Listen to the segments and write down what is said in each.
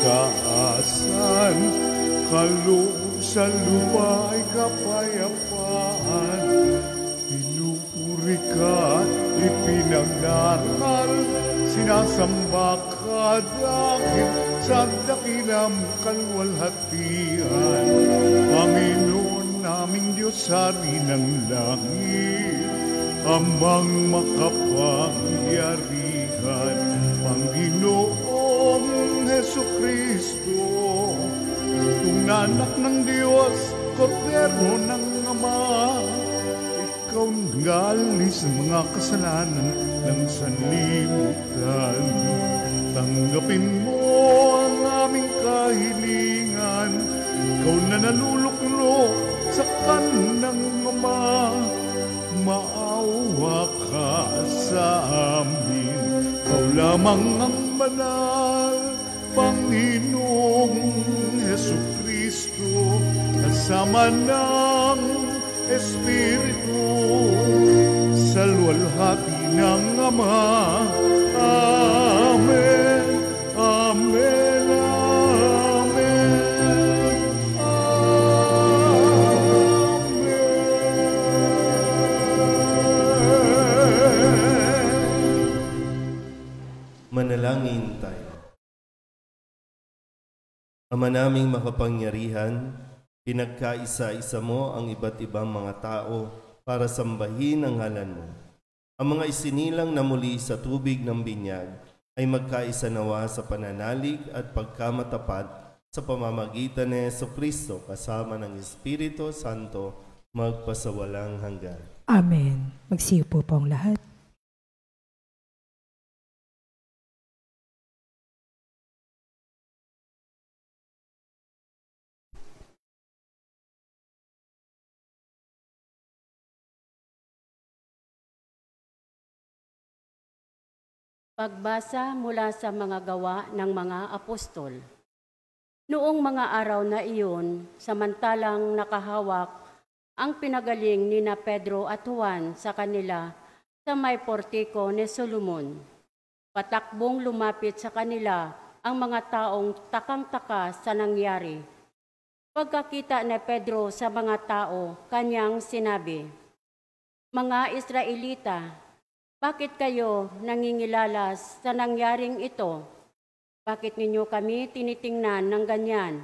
kaasan, kaloob sa lupa ay kapayapaan. Pinupuri ka, ipinagdaral, sinasamba ka dahil sa dakilang kalwalhatian. Panginoon naming Diyos, Hari ng langit, Amang makapangyarihan, Panginoong Hesukristo, Tungnanak ng Diyos, Kordero ng Ama, ikaw nagalis sa mga kasalanan ng sanlibutan. Tanggapin mo ang aming kahilingan, ikaw na naluluklok sa kanang Ama. Maawa ka sa amin, ikaw lamang ang banal, Panginoong Hesukristo, kasama ng Espiritu, sa luwalhati ng Ama. Amen, amen, amen, Manalangin tayo. Ama naming makapangyarihan, pinagkaisa-isa mo ang iba't ibang mga tao para sambahin ang ngalan mo. Ang mga isinilang na muli sa tubig ng binyag ay magkaisa nawa sa pananalig at pagkamatapat sa pamamagitan ni Jesucristo kasama ng Espiritu Santo magpasawalang hanggan. Amen. Magsiupo po ang lahat. Pagbasa mula sa mga gawa ng mga apostol. Noong mga araw na iyon, samantalang nakahawak ang pinagaling ni na Pedro at Juan sa kanila sa may portiko ni Solomon. Patakbong lumapit sa kanila ang mga taong takang-taka sa nangyari. Pagkakita ni Pedro sa mga tao, kanyang sinabi, "Mga Israelita, bakit kayo nangingilalas sa nangyaring ito? Bakit ninyo kami tinitingnan ng ganyan?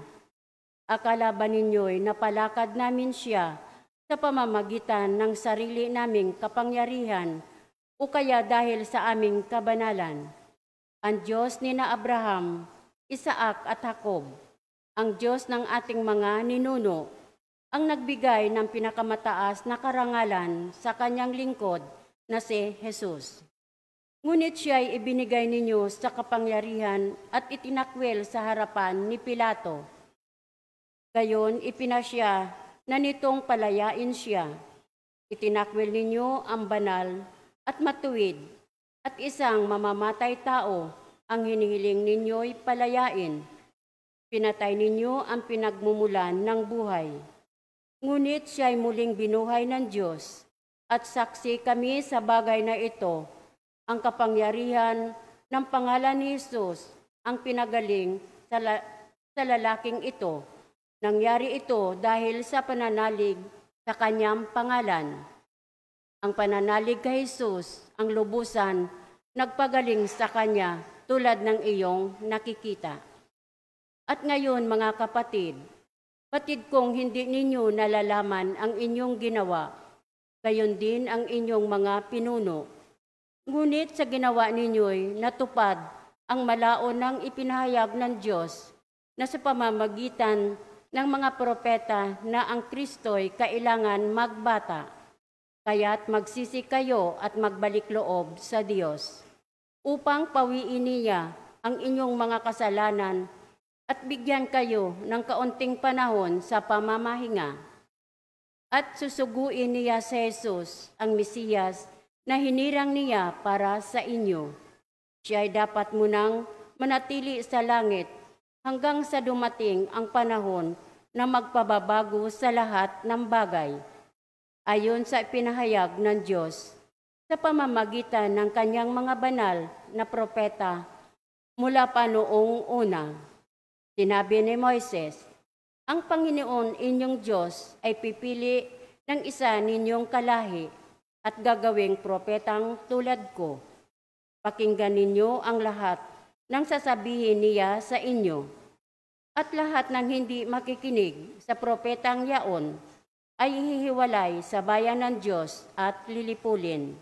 Akala ba ninyo'y napalakad namin siya sa pamamagitan ng sarili naming kapangyarihan o kaya dahil sa aming kabanalan? Ang Diyos ni na Abraham, Isaac at Jacob, ang Diyos ng ating mga ninuno, ang nagbigay ng pinakamataas na karangalan sa kanyang lingkod na si Jesus. Ngunit siya'y ibinigay ninyo sa kapangyarihan at itinakwil sa harapan ni Pilato. Gayon ipinasya na nitong palayain siya. Itinakwil ninyo ang banal at matuwid at isang mamamatay tao ang hinihiling ninyo'y palayain. Pinatay ninyo ang pinagmumulan ng buhay. Ngunit siya'y muling binuhay ng Diyos. At saksi kami sa bagay na ito, ang kapangyarihan ng pangalan ni Jesus ang pinagaling sa lalaking ito. Nangyari ito dahil sa pananalig sa kanyang pangalan. Ang pananalig kay Jesus ang lubusan nagpagaling sa kanya tulad ng iyong nakikita. At ngayon mga kapatid, batid kong hindi ninyo nalalaman ang inyong ginawa, gayon din ang inyong mga pinuno. Ngunit sa ginawa ninyo'y natupad ang malaon ng ipinahayag ng Diyos na sa pamamagitan ng mga propeta na ang Kristo'y kailangan magbata. Kaya't magsisi kayo at magbalik loob sa Diyos upang pawiin niya ang inyong mga kasalanan at bigyan kayo ng kaunting panahon sa pamamahinga. At susuguin niya si Jesus, ang Mesiyas, na hinirang niya para sa inyo. Siya ay dapat munang manatili sa langit hanggang sa dumating ang panahon na magpababago sa lahat ng bagay, ayon sa ipinahayag ng Diyos sa pamamagitan ng kanyang mga banal na propeta mula pa noong una. Sinabi ni Moises, ang Panginoon inyong Diyos ay pipili ng isa ninyong kalahi at gagawing propetang tulad ko. Pakinggan ninyo ang lahat ng sasabihin niya sa inyo. At lahat ng hindi makikinig sa propetang yaon ay hihiwalay sa bayan ng Diyos at lilipulin.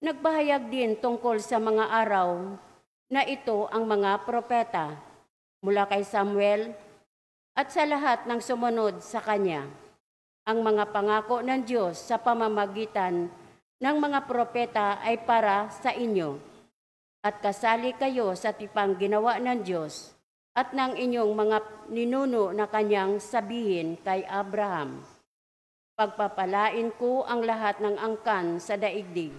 Nagbahayag din tungkol sa mga araw na ito ang mga propeta mula kay Samuel at sa lahat ng sumunod sa kanya. Ang mga pangako ng Diyos sa pamamagitan ng mga propeta ay para sa inyo. At kasali kayo sa tipang ginawa ng Diyos at ng inyong mga ninuno na kanyang sabihin kay Abraham. Pagpapalain ko ang lahat ng angkan sa daigdig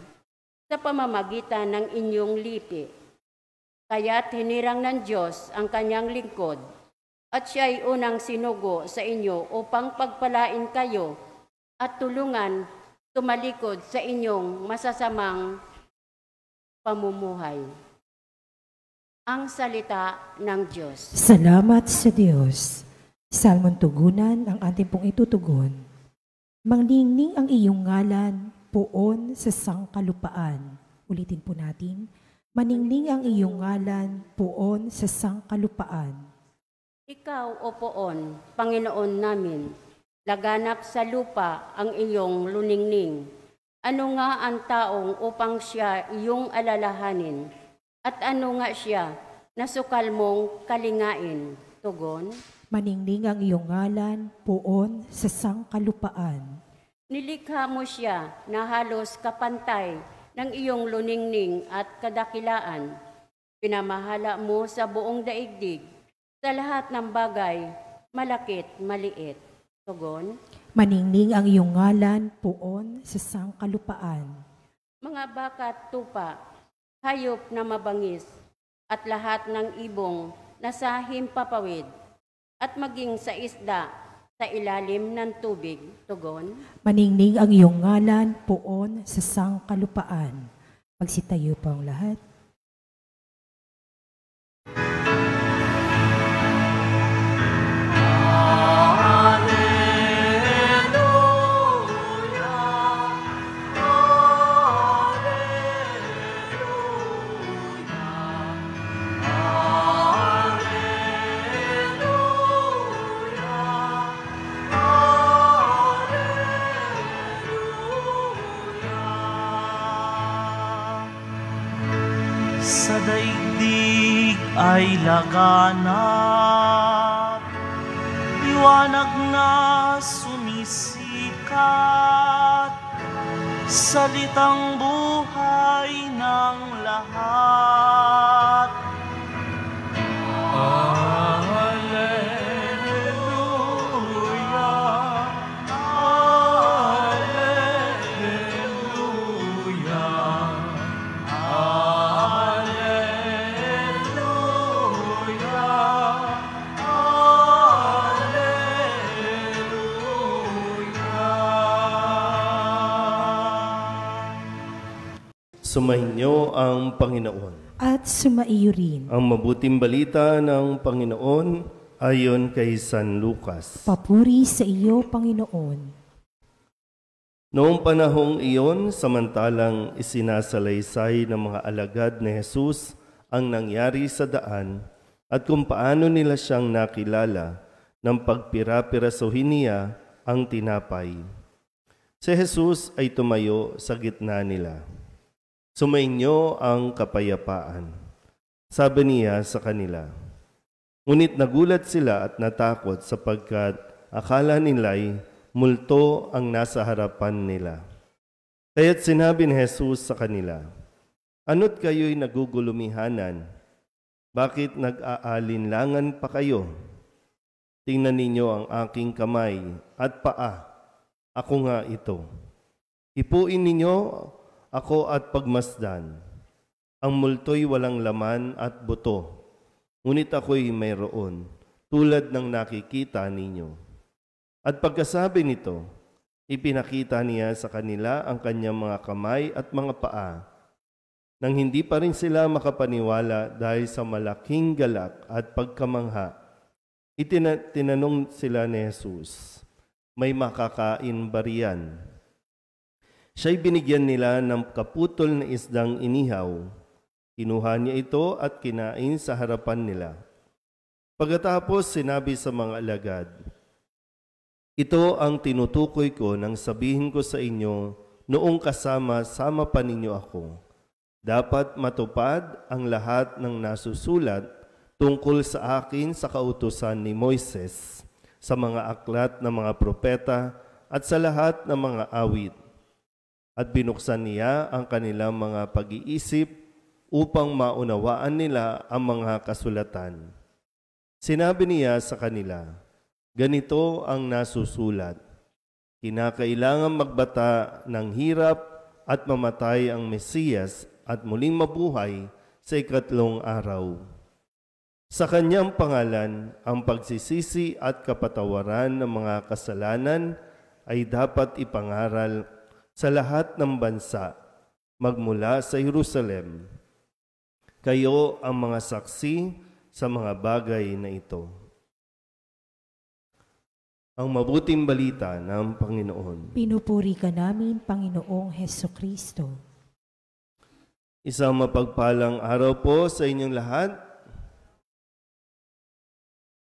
sa pamamagitan ng inyong lipi. Kaya't hinirang ng Diyos ang kanyang lingkod at siya'y unang sinugo sa inyo upang pagpalain kayo at tulungan tumalikod sa inyong masasamang pamumuhay. Ang salita ng Diyos. Salamat sa Diyos. Salmon tugunan ang ating pong itutugon. Mangningning ang iyong ngalan, poon sa sangkalupaan. Ulitin po natin. Maningning ang iyong ngalan, poon sa sangkalupaan. Ikaw, O Poon, Panginoon namin, laganap sa lupa ang iyong luningning. Ano nga ang taong upang siya iyong alalahanin? At ano nga siya na sukal mong kalingain? Tugon. Maningning ang iyong ngalan, poon sa sangkalupaan. Nilikha mo siya na halos kapantay ng iyong luningning at kadakilaan. Pinamahala mo sa buong daigdig, sa lahat ng bagay, malakit, maliit. Tugon. Maningning ang iyong ngalan, poon sa sangkalupaan. Mga baka at tupa, hayop na mabangis, at lahat ng ibong na sa himpapawid, at maging sa isda sa ilalim ng tubig. Tugon. Maningning ang iyong ngalan, poon sa sangkalupaan. Magsitayo po ang lahat. Sa daigdig ay laganap, liwanag na sumisikat, salitang buhay ng lahat. Sumainyo ang Panginoon. At sumaiyo rin. Ang mabuting balita ng Panginoon ayon kay San Lucas. Papuri sa iyo, Panginoon. Noong panahong iyon, samantalang isinasalaysay ng mga alagad ni Jesus ang nangyari sa daan at kung paano nila siyang nakilala nang pagpira-pirasuhin niya ang tinapay. Si Jesus ay tumayo sa gitna nila. Sumainyo ang kapayapaan, sabi niya sa kanila. Ngunit nagulat sila at natakot sapagkat akala nila'y multo ang nasa harapan nila. Kaya't sinabi ni Jesus sa kanila, ano't kayo'y nagugulumihanan? Bakit nag-aalinlangan pa kayo? Tingnan ninyo ang aking kamay at paa. Ako nga ito. Ipuin ninyo ako at pagmasdan. Ang multo'y walang laman at buto, ngunit ako'y mayroon, tulad ng nakikita ninyo. At pagkasabi nito, ipinakita niya sa kanila ang kanyang mga kamay at mga paa, nang hindi pa rin sila makapaniwala dahil sa malaking galak at pagkamangha Tinanong sila ni Jesus, may makakain ba riyan? Siya'y binigyan nila ng kaputol na isdang inihaw. Kinuha niya ito at kinain sa harapan nila. Pagkatapos sinabi sa mga alagad, ito ang tinutukoy ko nang sabihin ko sa inyo noong kasama-sama pa ninyo ako. Dapat matupad ang lahat ng nasusulat tungkol sa akin sa kautusan ni Moises, sa mga aklat ng mga propeta at sa lahat ng mga awit. At binuksan niya ang kanilang mga pag-iisip upang maunawaan nila ang mga kasulatan. Sinabi niya sa kanila, ganito ang nasusulat, kinakailangan magbata ng hirap at mamatay ang Mesiyas at muling mabuhay sa ikatlong araw. Sa kanyang pangalan, ang pagsisisi at kapatawaran ng mga kasalanan ay dapat ipangaral sa lahat ng bansa, magmula sa Jerusalem. Kayo ang mga saksi sa mga bagay na ito. Ang mabuting balita ng Panginoon. Pinupuri ka namin, Panginoong Hesukristo. Isang mapagpalang araw po sa inyong lahat.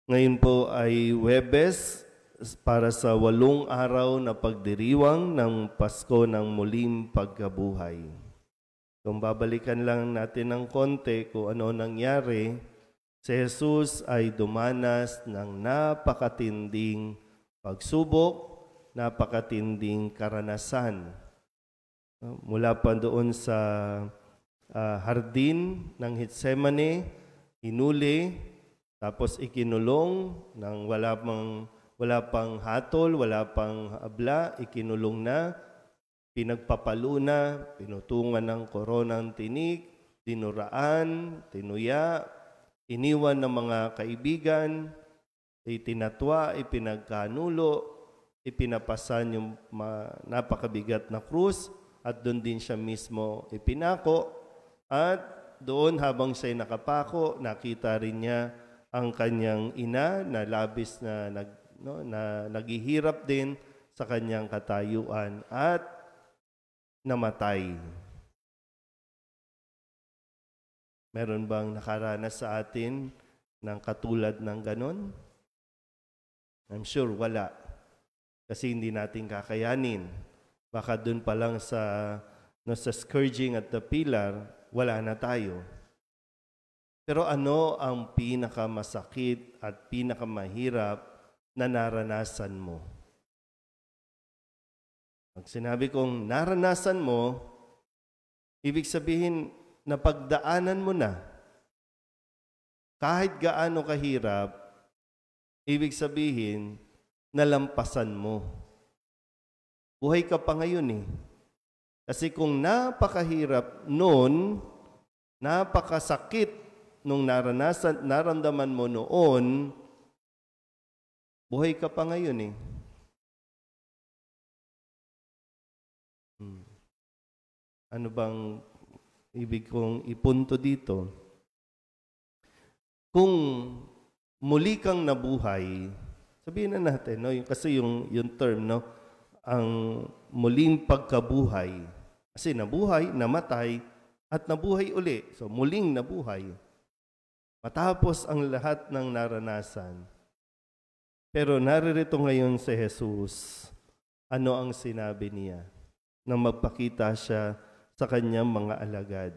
Ngayon po ay Huwebes, para sa 8 araw na pagdiriwang ng Pasko ng muling pagkabuhay. Kung babalikan lang natin ng konti kung ano nangyari, si Jesus ay dumanas ng napakatinding pagsubok, napakatinding karanasan. Mula pa doon sa hardin ng Getsemane, hinuli, tapos ikinulong ng wala pang hatol, wala pang abla, ikinulong na, pinagpapalo na, pinutungan ng koronang tinik, dinuraan, tinuya, iniwan ng mga kaibigan, itinatwa, ipinagkanulo, ipinapasan yung napakabigat na krus, at doon din siya mismo ipinako, at doon habang siya'y nakapako, nakita rin niya ang kanyang ina na labis na naghihirap din sa kanyang katayuan at namatay. Meron bang nakaranas sa atin ng katulad ng ganon? I'm sure wala. Kasi hindi natin kakayanin. Baka dun pa lang sa scourging at the pillar, wala na tayo. Pero ano ang pinakamasakit at pinakamahirap na naranasan mo? Pag sinabi kong naranasan mo, ibig sabihin na pagdaanan mo na. Kahit gaano kahirap, ibig sabihin nalampasan mo. Buhay ka pa ngayon eh. Kasi kung napakahirap noon, napakasakit nung naramdaman mo noon, buhay ka pa ngayon eh. Ano bang ibig kong ipunto dito? Kung muli kang nabuhay, sabihin na natin, no? Kasi yung term, no? Ang muling pagkabuhay. Kasi nabuhay, namatay, at nabuhay uli. So muling nabuhay. Matapos ang lahat ng naranasan. Pero naririto ngayon si Jesus. Ano ang sinabi niya? Nang magpakita siya sa kanyang mga alagad.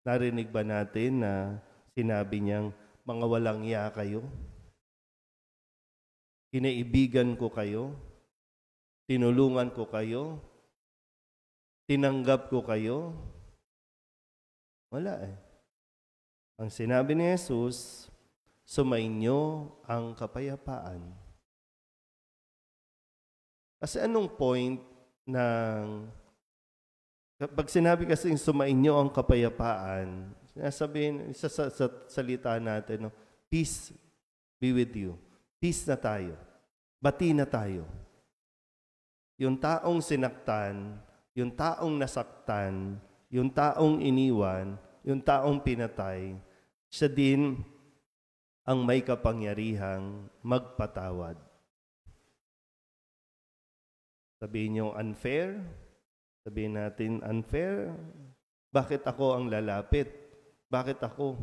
Narinig ba natin na sinabi niyang, mga walang iya kayo? Kinaibigan ko kayo? Tinulungan ko kayo? Tinanggap ko kayo? Wala eh. Ang sinabi ni Jesus, sumainyo ang kapayapaan. Kasi anong point ng pag sinabi kasi sumainyo ang kapayapaan, sinasabihin sa salita natin, no, peace be with you. Peace na tayo. Bati na tayo. Yung taong sinaktan, yung taong nasaktan, yung taong iniwan, yung taong pinatay, siya din ang may kapangyarihang magpatawad. Sabihin niyo unfair? Sabihin natin unfair? Bakit ako ang lalapit? Bakit ako?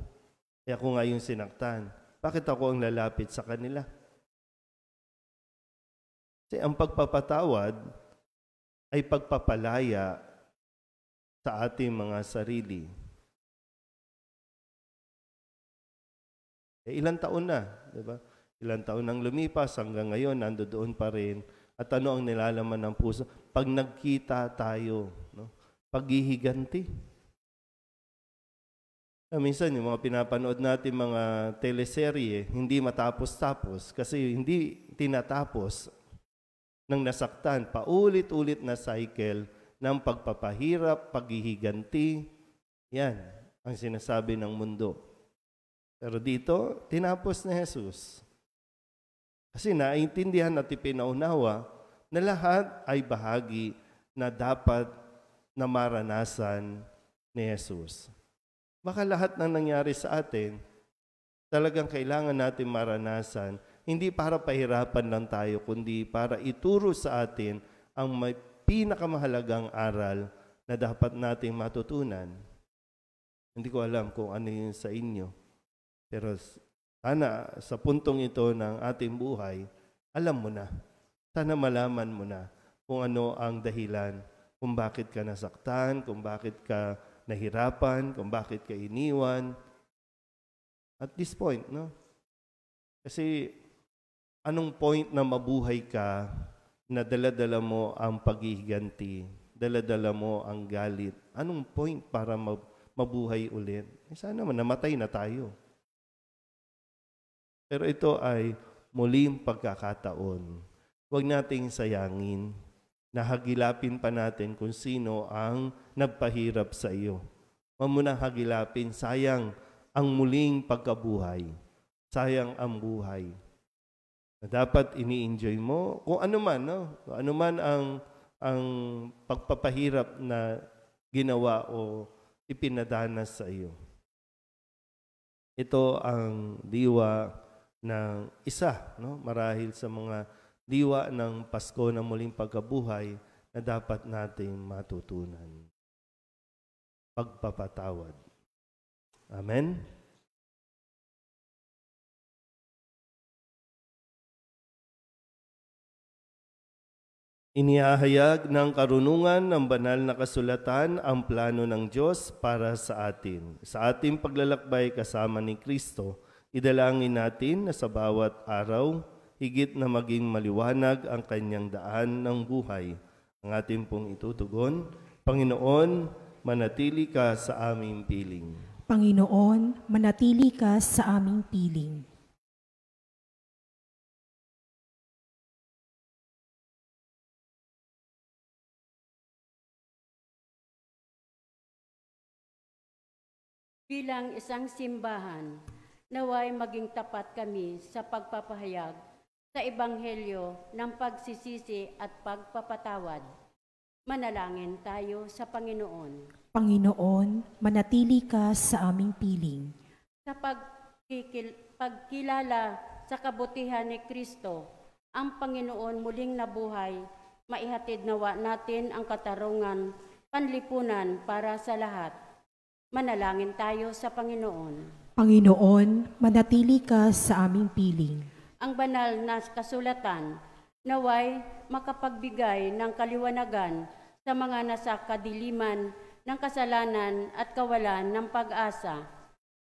Eh ako nga yung sinaktan. Bakit ako ang lalapit sa kanila? Kasi ang pagpapatawad ay pagpapalaya sa ating mga sarili. Eh, ilang taon na, di ba? Ilang taon nang lumipas hanggang ngayon, nandoon pa rin. At ano ang nilalaman ng puso? Pag nagkita tayo, no? Paghihiganti. Minsan, yung mga pinapanood natin mga teleserye, hindi matapos-tapos kasi hindi tinatapos ng nasaktan. Paulit-ulit na cycle ng pagpapahirap, paghihiganti. Yan ang sinasabi ng mundo. Pero dito, tinapos ni Jesus. Kasi naintindihan at ipinaunawa na lahat ay bahagi na dapat na maranasan ni Jesus. Baka lahat ng nangyari sa atin, talagang kailangan natin maranasan, hindi para pahirapan lang tayo, kundi para ituro sa atin ang may pinakamahalagang aral na dapat nating matutunan. Hindi ko alam kung ano yun sa inyo. Pero sana sa puntong ito ng ating buhay, alam mo na. Sana malaman mo na kung ano ang dahilan, kung bakit ka nasaktan, kung bakit ka nahirapan, kung bakit ka iniwan. At this point, no? Kasi anong point na mabuhay ka na dala-dala mo ang paghihiganti, dala-dala mo ang galit? Anong point para mabuhay ulit? Sana namatay na tayo. Pero ito ay muling pagkakataon. Huwag nating sayangin. Nahagilapin pa natin kung sino ang nagpahirap sa iyo. Huwag mo nang hagilapin, sayang ang muling pagkabuhay. Sayang ang buhay. Na dapat ini-enjoy mo kung ano man, no? Kung ano man ang pagpapahirap na ginawa o ipinadanas sa iyo. Ito ang diwa ng isa, no? Marahil sa mga diwa ng Pasko na muling pagkabuhay na dapat nating matutunan. Pagpapatawad. Amen? Inihahayag ng karunungan ng banal na kasulatan ang plano ng Diyos para sa atin. Sa ating paglalakbay kasama ni Kristo, idalangin natin na sa bawat araw, higit na maging maliwanag ang kanyang daan ng buhay. Ang ating pong itutugon, Panginoon, manatili ka sa aming piling. Panginoon, manatili ka sa aming piling. Bilang isang simbahan, naway maging tapat kami sa pagpapahayag sa Ebanghelyo ng pagsisisi at pagpapatawad. Manalangin tayo sa Panginoon. Panginoon, manatili ka sa aming piling. Sa pagkilala sa kabutihan ni Kristo, ang Panginoon muling nabuhay, maihatid nawa natin ang katarungan, panlipunan para sa lahat. Manalangin tayo sa Panginoon. Panginoon, manatili ka sa aming piling. Ang banal na kasulatan, naway makapagbigay ng kaliwanagan sa mga nasa kadiliman ng kasalanan at kawalan ng pag-asa.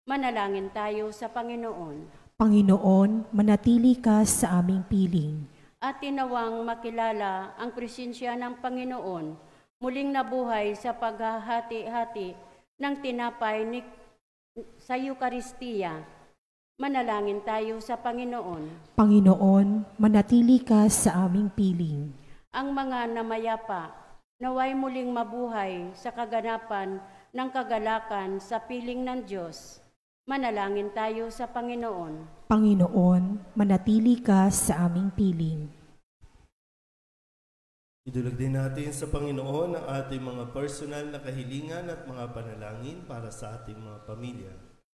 Manalangin tayo sa Panginoon. Panginoon, manatili ka sa aming piling. At tinawang makilala ang presensya ng Panginoon, muling nabuhay sa paghahati-hati ng tinapay sa Eukaristiya. Manalangin tayo sa Panginoon. Panginoon, manatili ka sa aming piling. Ang mga namayapa, naway muling mabuhay sa kaganapan ng kagalakan sa piling ng Diyos. Manalangin tayo sa Panginoon. Panginoon, manatili ka sa aming piling. Idulog din natin sa Panginoon ang ating mga personal na kahilingan at mga panalangin para sa ating mga pamilya.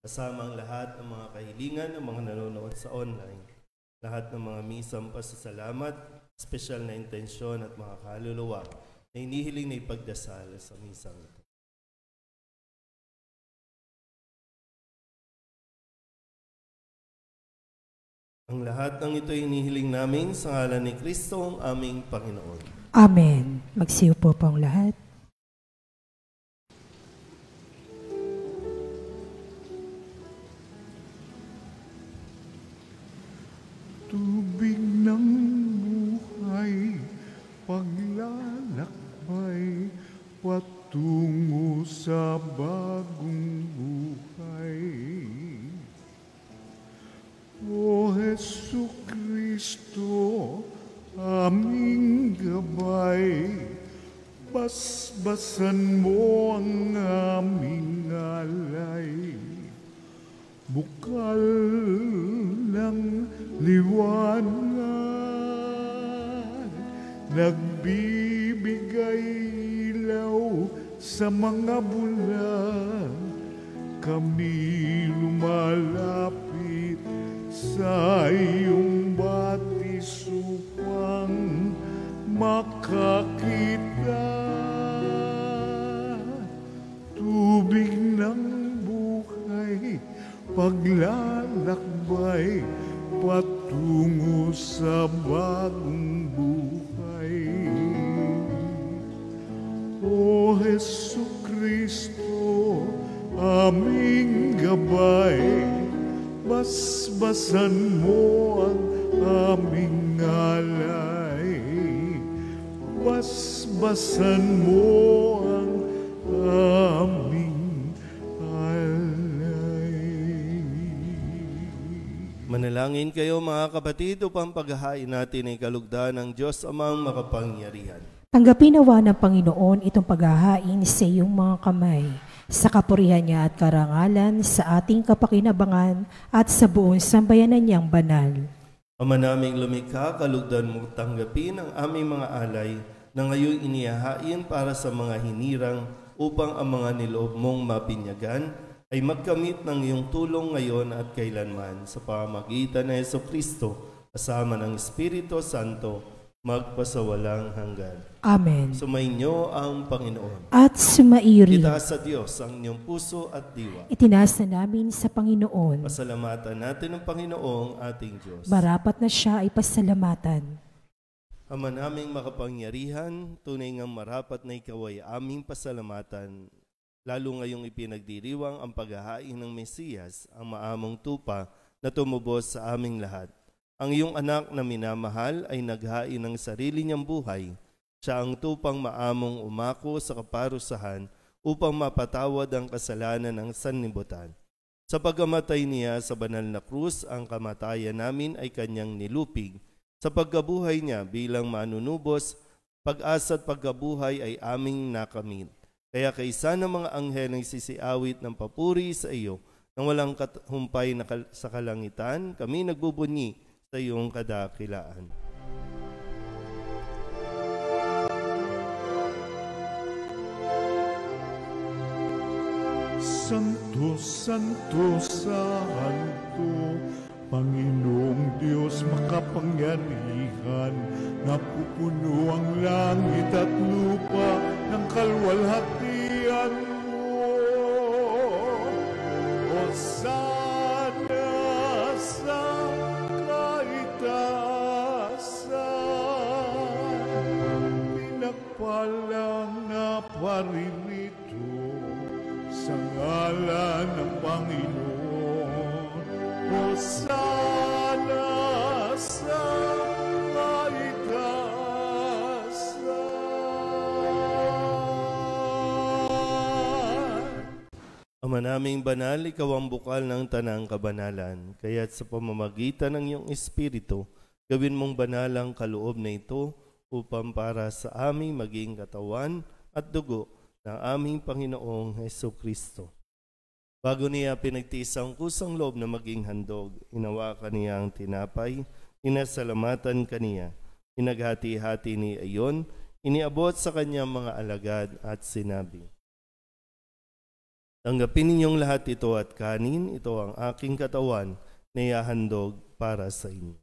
kasama ang lahat ng mga kahilingan ng mga nanonood sa online, lahat ng mga misang pasasalamat, espesyal na intensyon at mga kaluluwa na hinihiling na ipagdasal sa misang ito. Ang lahat ng ito hinihiling namin sa ngalan ni Kristo, ang aming Panginoon. Amen. Magsiupo po ang lahat. Tubig ng buhay, paglalakbay, patungo sa bagong buhay. O Jesucristo, aming gabay, basbasan mo ang aming alay. Bukal ng liwanag, nagbibigay ilaw sa mga bulag. Kami lumalapit sa iyong batis upang makakita. Tubig ng buhay, paglalakbay, patungo sa bagong buhay. O Jesucristo, aming gabay, basbasan mo ang aming alay. Basbasan mo ang aming alay. Manalangin kayo mga kapatid upang paghahain natin ay kalugdan ng Diyos amang makapangyarihan. Tanggapin nawa ng Panginoon itong paghahain sa iyong mga kamay, sa kapurihan niya at karangalan, sa ating kapakinabangan at sa buong sambayanan niyang banal. Ama naming lumikha, kalugdan mong tanggapin ang aming mga alay na ngayon inihahain para sa mga hinirang upang ang mga niloob mong mapinyagan ay magkamit ng iyong tulong ngayon at kailanman sa pamamagitan ng Jesucristo kasama ng Espiritu Santo magpasawalang hanggan. Amen. Sumainyo ang Panginoon. At sumairi. Itaas sa Diyos ang inyong puso at diwa. Itinaas na namin sa Panginoon. Pasalamatan natin ang Panginoong ating Diyos. Marapat na siya ay pasalamatan. Ama naming makapangyarihan, tunay ngang marapat na ikaw ay aming pasalamatan, lalo ngayong ipinagdiriwang ang paghahain ng Mesiyas, ang maamong tupa na tumubos sa aming lahat. Ang iyong anak na minamahal ay naghain ng sarili niyang buhay. Siya ang tupang maamong umako sa kaparusahan upang mapatawad ang kasalanan ng sanlibutan. Sa pagkamatay niya sa banal na krus, ang kamatayan namin ay kanyang nilupig. Sa pagkabuhay niya bilang manunubos, pag-asa at pagkabuhay ay aming nakamit. Kaya kaisa ng mga anghel ang sisiawit ng papuri sa iyo, nang walang humpay sa kalangitan, kami nagbubunyi sa iyong kadakilaan. Santo, Santo, Santo, Panginoong Diyos makapangyarihan, napupuno ang langit at lupa ng kalwalhatian mo. Hosana sa kaitaasan, pinagpalang na paririto sa ngalan ng Panginoon. Hosana sa kaitaasan. Ama naming banal, ikaw ang bukal ng tanang kabanalan, kaya't sa pamamagitan ng iyong Espiritu, gawin mong banal ang kaloob na ito upang para sa aming maging katawan at dugo ng aming Panginoong Jesucristo. Bago niya pinagtiis ang kusang loob na maging handog, hinawakan niya ang tinapay, inasalamatan kaniya, inaghati-hati ni ayon, iniabot sa kanyang mga alagad at sinabi, Tanggapin ninyong lahat ito at kanin, ito ang aking katawan na ihahandog para sa inyo.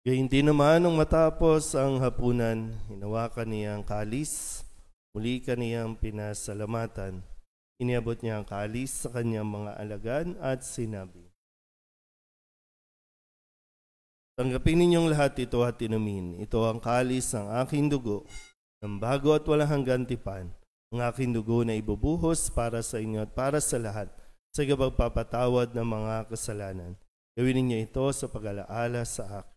Gayun din naman nung matapos ang hapunan, hinawakan niya ang kalis, muli kaniyang pinasalamatan. Iniabot niya ang kalis sa kanyang mga alagad at sinabi, tanggapin ninyong lahat ito at inumin. Ito ang kalis ng aking dugo, ng bago at walang hanggang tipan. Ang aking dugo na ibubuhos para sa inyo at para sa lahat sa pagpapatawad ng mga kasalanan. Gawin ninyo ito sa pag-alaala sa akin.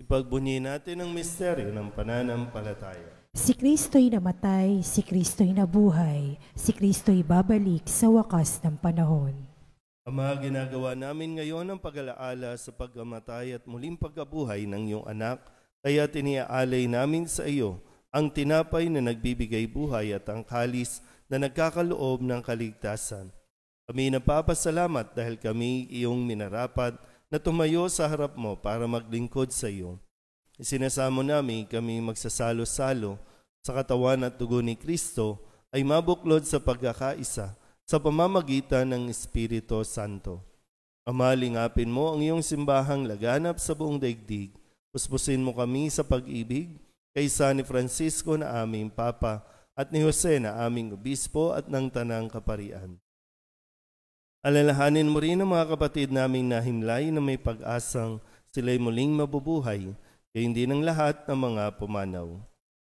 Ipagbunyi natin ang misteryo ng pananampalataya. Si Kristo'y namatay, si Kristo'y nabuhay, si Kristo'y babalik sa wakas ng panahon. Ama, ginagawa namin ngayon ang pag-alaala sa pagkamatay at muling pagkabuhay ng iyong anak, kaya tiniaalay namin sa iyo ang tinapay na nagbibigay buhay at ang kalis na nagkakaloob ng kaligtasan. Kami napapasalamat dahil kami iyong minarapat na tumayo sa harap mo para maglingkod sa iyo. Isinasamo namin kami magsasalo-salo sa katawan at dugo ni Kristo ay mabuklod sa pagkakaisa sa pamamagitan ng Espiritu Santo. Ama, lingapin mo ang iyong simbahang laganap sa buong daigdig. Puspusin mo kami sa pag-ibig kaysa ni Francisco na aming Papa at ni Jose na aming Obispo at ng Tanang Kaparian. Alalahanin mo rin ang mga kapatid naming nahimlay na may pag-asang sila'y muling mabubuhay, kaya hindi ng lahat ng mga pumanaw.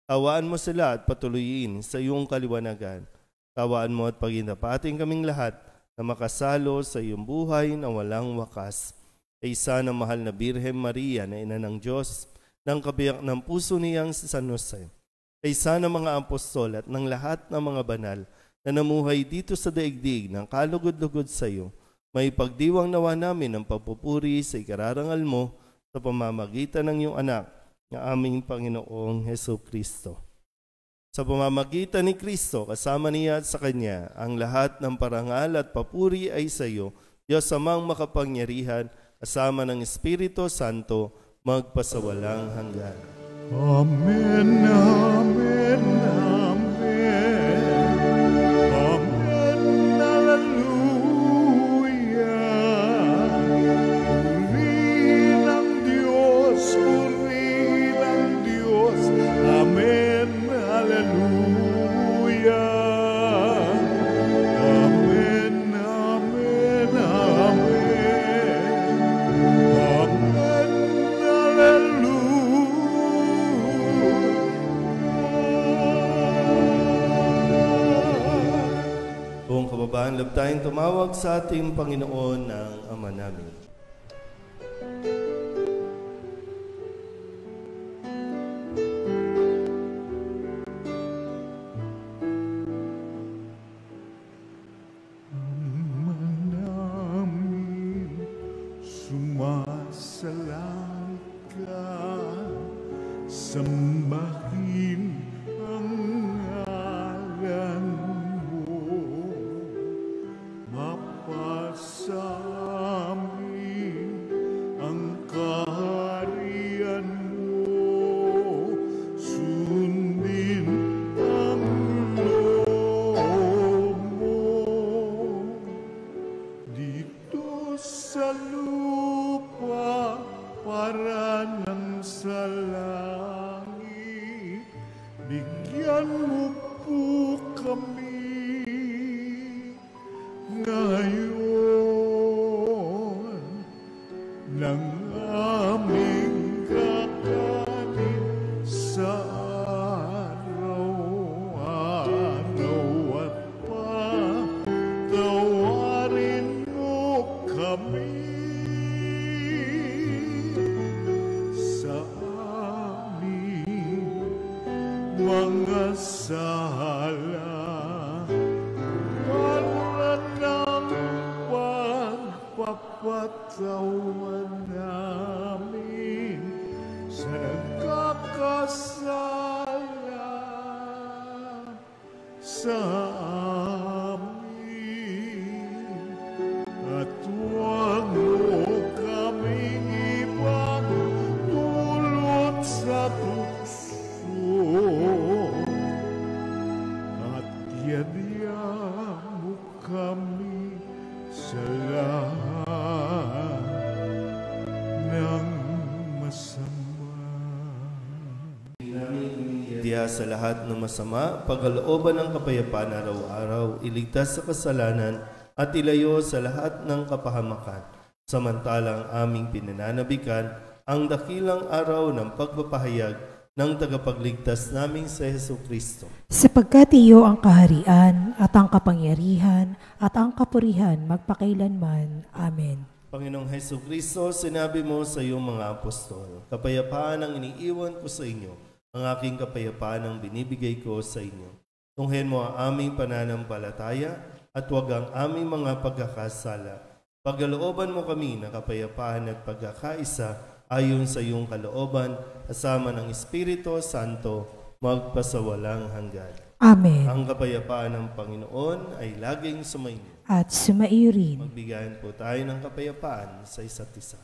Tawaan mo sila at patuloyin sa iyong kaliwanagan. Tawaan mo at paghindapating kaming lahat na makasalo sa iyong buhay na walang wakas. Isa ng mahal na Birhen Maria na ina ng Diyos, ng kabiyak ng puso niyang si San Jose. Isa ng mga apostol at ng lahat ng mga banal na namuhay dito sa daigdig ng kalugod-lugod sa iyo, may pagdiwang nawa namin ng pagpupuri sa ikararangal mo sa pamamagitan ng iyong anak, na aming Panginoong Hesus Kristo. Sa pamamagitan ni Kristo, kasama niya at sa Kanya, ang lahat ng parangal at papuri ay sa iyo, Diyos Amang makapangyarihan, kasama ng Espiritu Santo, magpasawalang hanggan. Amen, amen, amen. Love tayong tumawag sa ating Panginoon ng Ama namin. Ama namin, sumasalangit ka, sambahin ang ngalan mo. Mapasa amin ang kaharian mo, sundin ang loob mo. Dito sa lupa para ng sa langit, bigyan mo po kami ngayon ng aming kakanin sa araw-araw at patawarin mo kami sa aming mga sala. Papatawan namin sa nagkakasala sa amin at huwag mo kaming ipagdulot sa tukso at yadya mo kami sa lahat ng masama. Diya sa lahat ng masama, pagalooban ng kapayapaan araw-araw, iligtas sa kasalanan at ilayo sa lahat ng kapahamakan. Samantalang aming pinananabikan ang dakilang araw ng pagpapahayag ng tagapagligtas naming sa Jesucristo. Sapagkat iyo ang kaharian at ang kapangyarihan at ang kapurihan magpakailanman. Amen. Panginoong Jesucristo, sinabi mo sa iyong mga apostol, kapayapaan ang iniiwan ko sa inyo, ang aking kapayapaan ang binibigay ko sa inyo. Tunghen mo ang aming pananampalataya at huwag ang aming mga pagkakasala. Pagkalooban mo kami na kapayapaan at pagkakaisa ayon sa iyong kalooban, kasama ng Espiritu Santo, magpasawalang hanggan. Amen. Ang kapayapaan ng Panginoon ay laging sumainyo. At sumaiyo rin. Magbigayan po tayo ng kapayapaan sa isa't isa.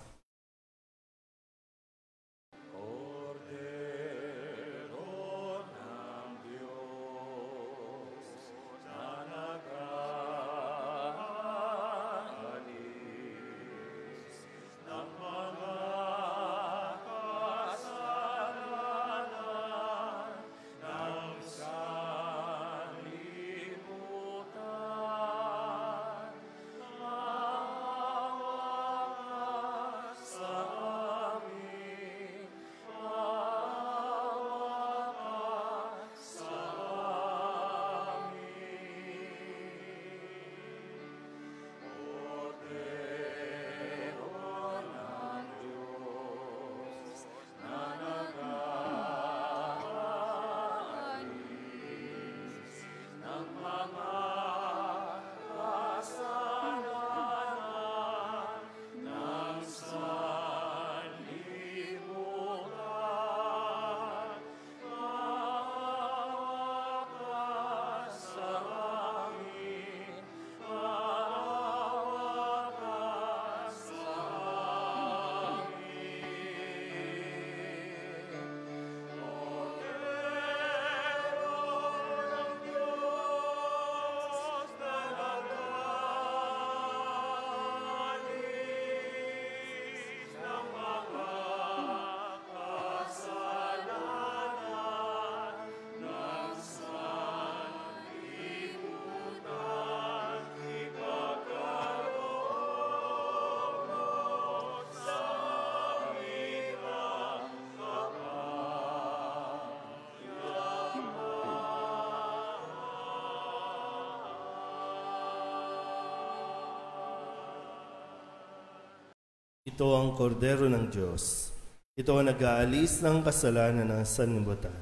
Ito ang kordero ng Diyos. Ito ang nag-aalis ng kasalanan ng sanlibutan.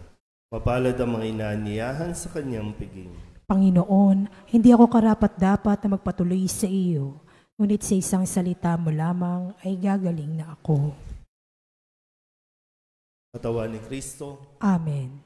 Mapalad ang mga inaaniyahan sa kanyang piging. Panginoon, hindi ako karapat-dapat na magpatuloy sa iyo, ngunit sa isang salita mo lamang ay gagaling na ako. Katawan ni Kristo. Amen.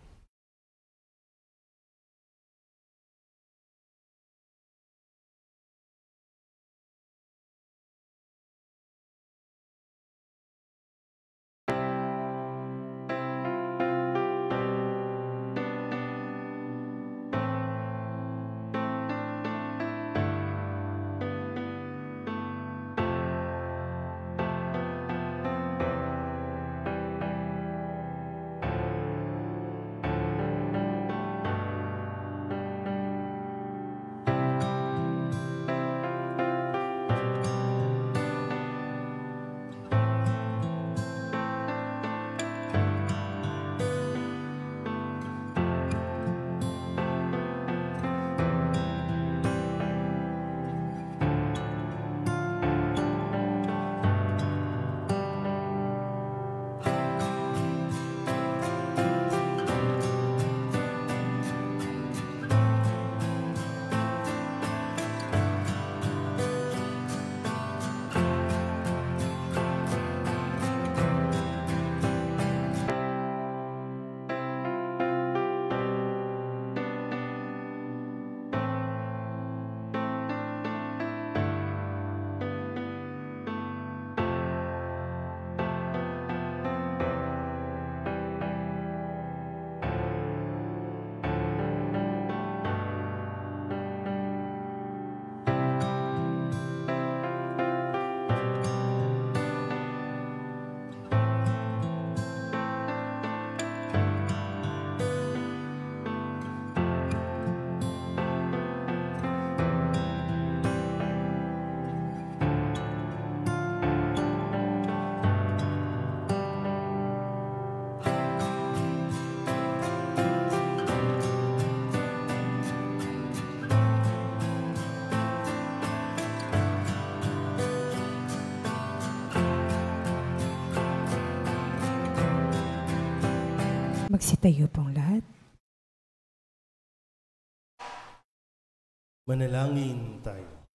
Magsitayo pong lahat. Manalangin tayo.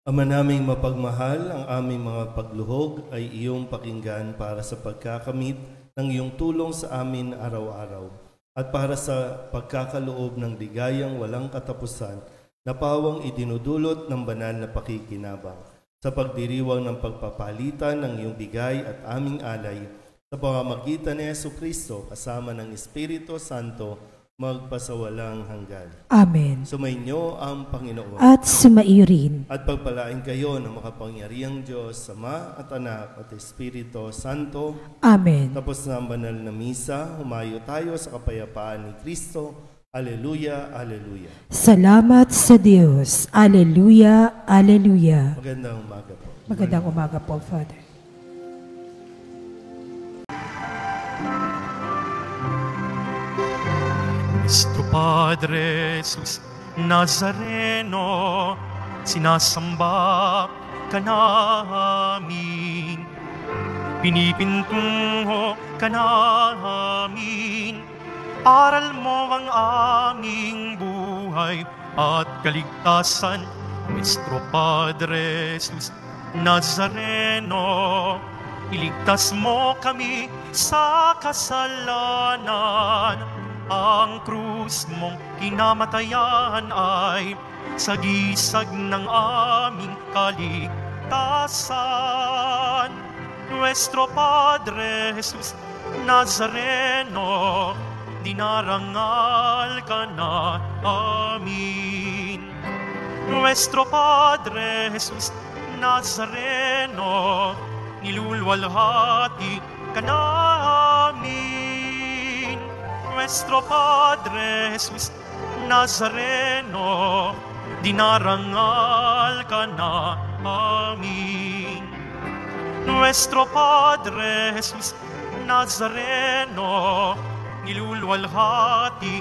Ama naming mapagmahal, ang aming mga pagluhog ay iyong pakinggan para sa pagkakamit ng iyong tulong sa amin araw-araw at para sa pagkakaloob ng ligayang walang katapusan na pawang idinudulot ng banal na pakikinabang sa pagdiriwang ng pagpapalitan ng iyong bigay at aming alay sa pamamagitan ni Jesucristo kasama ng Espiritu Santo magpasawalang hanggan. Amen. Sumainyo ang Panginoon. At sumaiyo rin. At pagpalain kayo ng makapangyarihang Diyos, Ama at Anak at Espiritu Santo. Amen. Tapos na ang banal na misa, humayo tayo sa kapayapaan ni Kristo. Aleluya, aleluya. Salamat sa Diyos. Aleluya, aleluya. Magandang umaga po. Magandang umaga po, Father. Nuestro Padre Jesus Nazareno, sinasamba ka namin, pinipintungo ka namin, aral mo ang aming buhay at kaligtasan. Nuestro Padre Jesus Nazareno, iligtas mo kami sa kasalanan. Ang krus mong kinamatayan ay sagisag ng aming kaligtasan. Nuestro Padre Jesus Nazareno, dinarangal ka na amin. Nuestro Padre Jesus Nazareno, nilulwalhati ka namin. Nuestro Padre Jesus Nazareno, dinarangal ka na amin. Nuestro Padre Jesus Nazareno, nilulwalhati